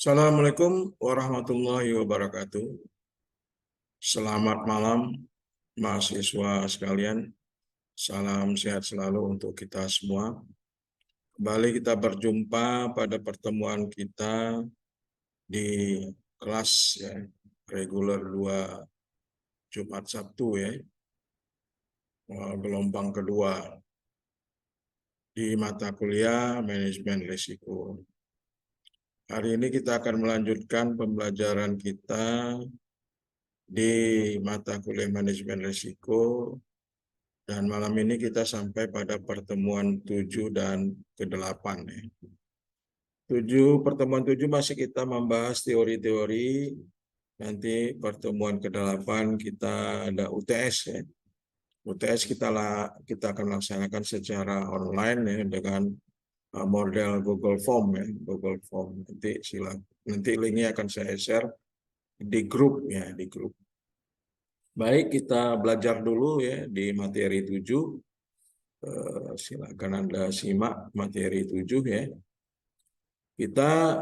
Assalamualaikum warahmatullahi wabarakatuh. Selamat malam mahasiswa sekalian. Salam sehat selalu untuk kita semua. Kembali kita berjumpa pada pertemuan kita di kelas ya, reguler 2 Jumat Sabtu ya. Gelombang kedua di mata kuliah manajemen risiko. Hari ini kita akan melanjutkan pembelajaran kita di mata kuliah manajemen risiko, dan malam ini kita sampai pada pertemuan 7 dan ke-8. Pertemuan 7 masih kita membahas teori-teori. Nanti pertemuan ke-8 kita ada UTS ya. UTS kita akan laksanakan secara online ya, dengan model Google Form ya, Google Form. Nanti linknya akan saya share di grup ya, di grup. Baik, kita belajar dulu ya di materi 7. Silakan Anda simak materi 7 ya. Kita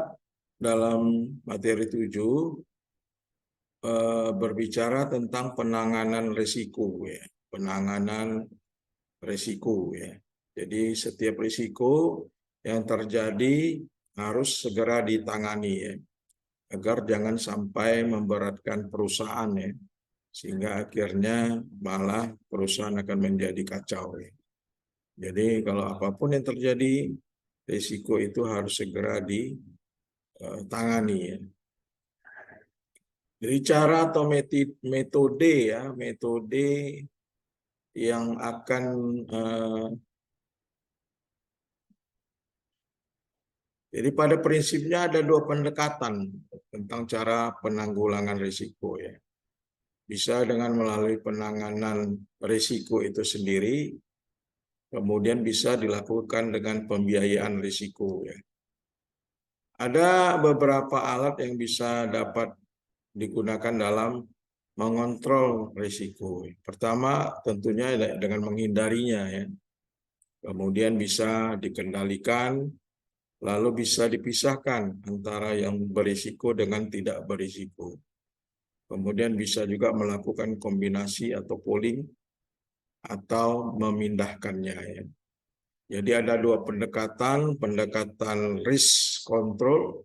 dalam materi 7 berbicara tentang penanganan risiko ya. Penanganan risiko ya. Jadi setiap risiko yang terjadi harus segera ditangani ya, agar jangan sampai memberatkan perusahaan ya, sehingga akhirnya malah perusahaan akan menjadi kacau ya. Jadi kalau apapun yang terjadi, risiko itu harus segera ditangani ya. Jadi cara atau metode ya, metode yang akan jadi pada prinsipnya ada 2 pendekatan tentang cara penanggulangan risiko ya. Bisa dengan melalui penanganan risiko itu sendiri, kemudian bisa dilakukan dengan pembiayaan risiko ya. Ada beberapa alat yang bisa dapat digunakan dalam mengontrol risiko. Pertama tentunya dengan menghindarinya ya. Kemudian bisa dikendalikan, lalu bisa dipisahkan antara yang berisiko dengan tidak berisiko. Kemudian bisa juga melakukan kombinasi atau pooling atau memindahkannya ya. Jadi ada 2 pendekatan, pendekatan risk control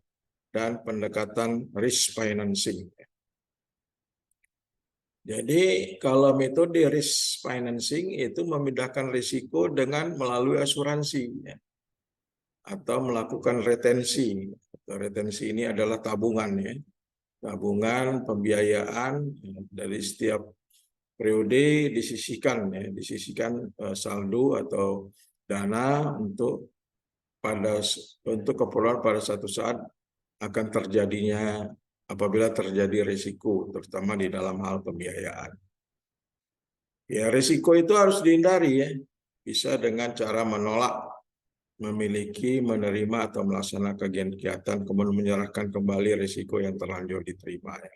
dan pendekatan risk financing. Jadi kalau metode risk financing itu memindahkan risiko dengan melalui asuransi ya, atau melakukan retensi. Retensi ini adalah tabungan ya. Tabungan pembiayaan dari setiap periode disisihkan saldo atau dana untuk keperluan pada satu saat akan terjadinya apabila terjadi risiko, terutama di dalam hal pembiayaan. Ya, risiko itu harus dihindari ya. Bisa dengan cara menolak memiliki, menerima atau melaksanakan kegiatan, kemudian menyerahkan kembali risiko yang terlanjur diterima ya.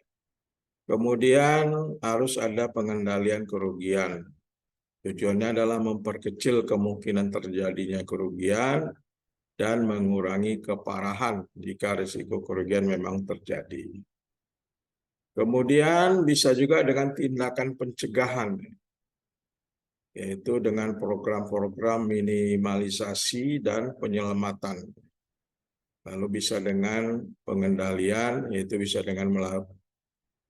Kemudian harus ada pengendalian kerugian. Tujuannya adalah memperkecil kemungkinan terjadinya kerugian dan mengurangi keparahan jika risiko kerugian memang terjadi. Kemudian bisa juga dengan tindakan pencegahan, yaitu dengan program-program minimalisasi dan penyelamatan. Lalu bisa dengan pengendalian, yaitu bisa dengan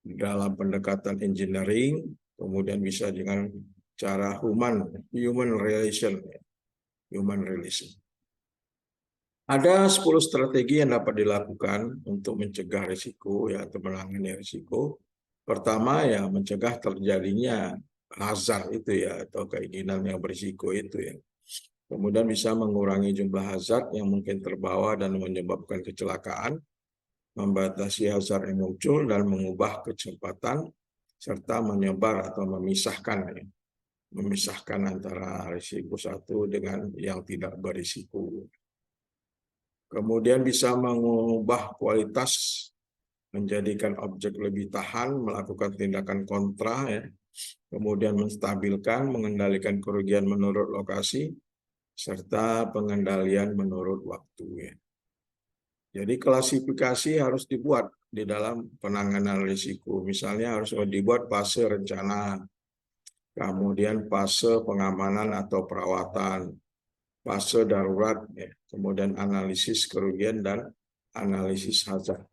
dalam pendekatan engineering, kemudian bisa dengan cara human relation. Ada 10 strategi yang dapat dilakukan untuk mencegah risiko ya, atau menangani risiko. Pertama ya mencegah terjadinya hazard itu ya, atau keinginan yang berisiko itu ya. Kemudian bisa mengurangi jumlah hazard yang mungkin terbawa dan menyebabkan kecelakaan, membatasi hazard yang muncul dan mengubah kecepatan, serta menyebar atau memisahkan antara risiko satu dengan yang tidak berisiko. Kemudian bisa mengubah kualitas, menjadikan objek lebih tahan, melakukan tindakan kontra, ya. Kemudian menstabilkan, mengendalikan kerugian menurut lokasi, serta pengendalian menurut waktu. Ya. Jadi klasifikasi harus dibuat di dalam penanganan risiko. Misalnya harus dibuat fase rencana, kemudian fase pengamanan atau perawatan, fase darurat, ya, kemudian analisis kerugian dan analisis hazard,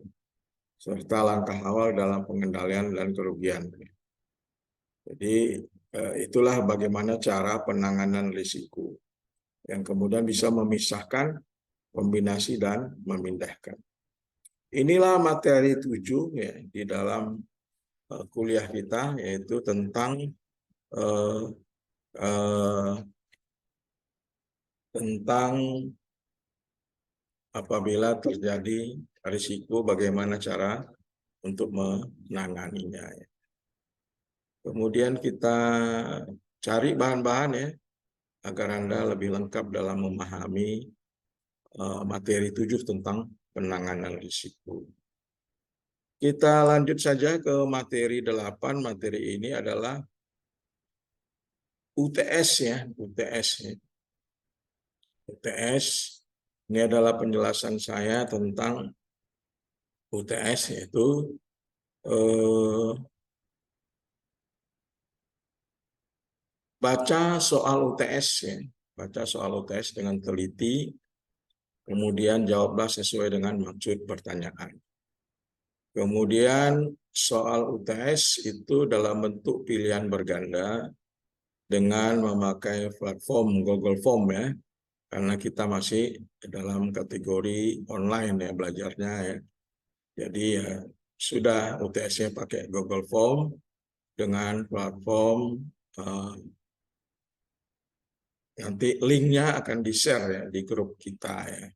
serta langkah awal dalam pengendalian dan kerugian. Jadi itulah bagaimana cara penanganan risiko yang kemudian bisa memisahkan, kombinasi, dan memindahkan. Inilah materi 7 ya, di dalam kuliah kita, yaitu tentang apabila terjadi risiko, bagaimana cara untuk menanganinya. Kemudian kita cari bahan-bahan ya, agar Anda lebih lengkap dalam memahami materi 7 tentang penanganan risiko. Kita lanjut saja ke materi 8. Materi ini adalah UTS ya, UTS. UTS ini adalah penjelasan saya tentang UTS, yaitu baca soal UTS ya, baca soal UTS dengan teliti, kemudian jawablah sesuai dengan maksud pertanyaan. Kemudian soal UTS itu dalam bentuk pilihan berganda dengan memakai platform Google Form ya, karena kita masih dalam kategori online ya belajarnya ya. Jadi ya sudah UTS-nya pakai Google Form dengan platform, nanti linknya akan di-share ya di grup kita ya.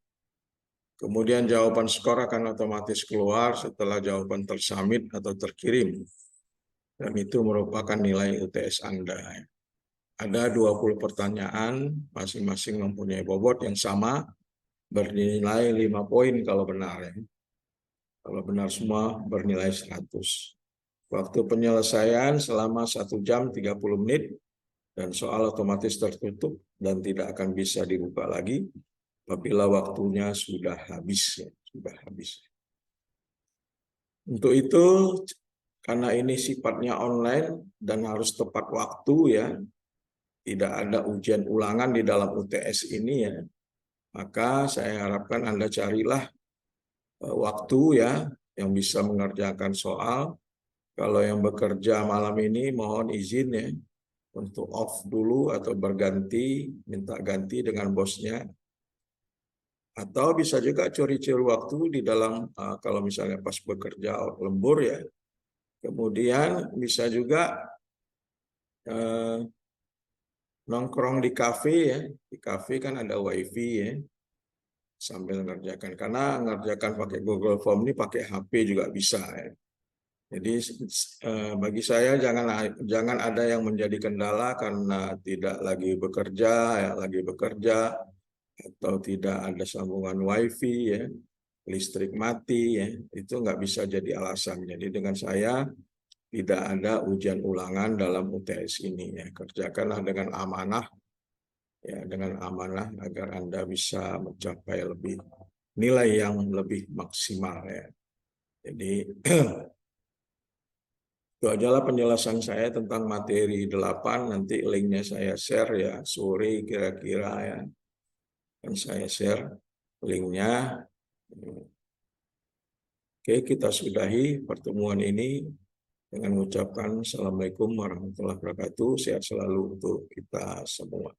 Kemudian jawaban skor akan otomatis keluar setelah jawaban tersubmit atau terkirim. Dan itu merupakan nilai UTS Anda. Ada 20 pertanyaan, masing-masing mempunyai bobot yang sama, bernilai 5 poin kalau benar. Ya. Kalau benar semua bernilai 100. Waktu penyelesaian selama 1 jam 30 menit, dan soal otomatis tertutup dan tidak akan bisa dibuka lagi apabila waktunya sudah habis. Ya. Sudah habis. Untuk itu, karena ini sifatnya online dan harus tepat waktu ya, tidak ada ujian ulangan di dalam UTS ini ya, maka saya harapkan Anda carilah waktu ya yang bisa mengerjakan soal. Kalau yang bekerja malam ini mohon izin ya untuk off dulu atau berganti, minta ganti dengan bosnya. Atau bisa juga curi-curi waktu di dalam kalau misalnya pas bekerja lembur ya. Kemudian bisa juga nongkrong di kafe ya. Di kafe kan ada wifi ya. Sambil mengerjakan. Karena mengerjakan pakai Google Form ini pakai HP juga bisa ya. Jadi bagi saya jangan ada yang menjadi kendala karena tidak lagi bekerja ya, atau tidak ada sambungan wifi ya, listrik mati ya, itu nggak bisa jadi alasan. Jadi dengan saya tidak ada ujian ulangan dalam UTS ini ya. Kerjakanlah dengan amanah ya, dengan amanah agar Anda bisa mencapai nilai yang lebih maksimal ya. Jadi itu adalah penjelasan saya tentang materi 8. Nanti linknya saya share ya, sore kira-kira ya. Dan saya share linknya. Oke, kita sudahi pertemuan ini dengan mengucapkan Assalamualaikum warahmatullahi wabarakatuh. Sehat selalu untuk kita semua.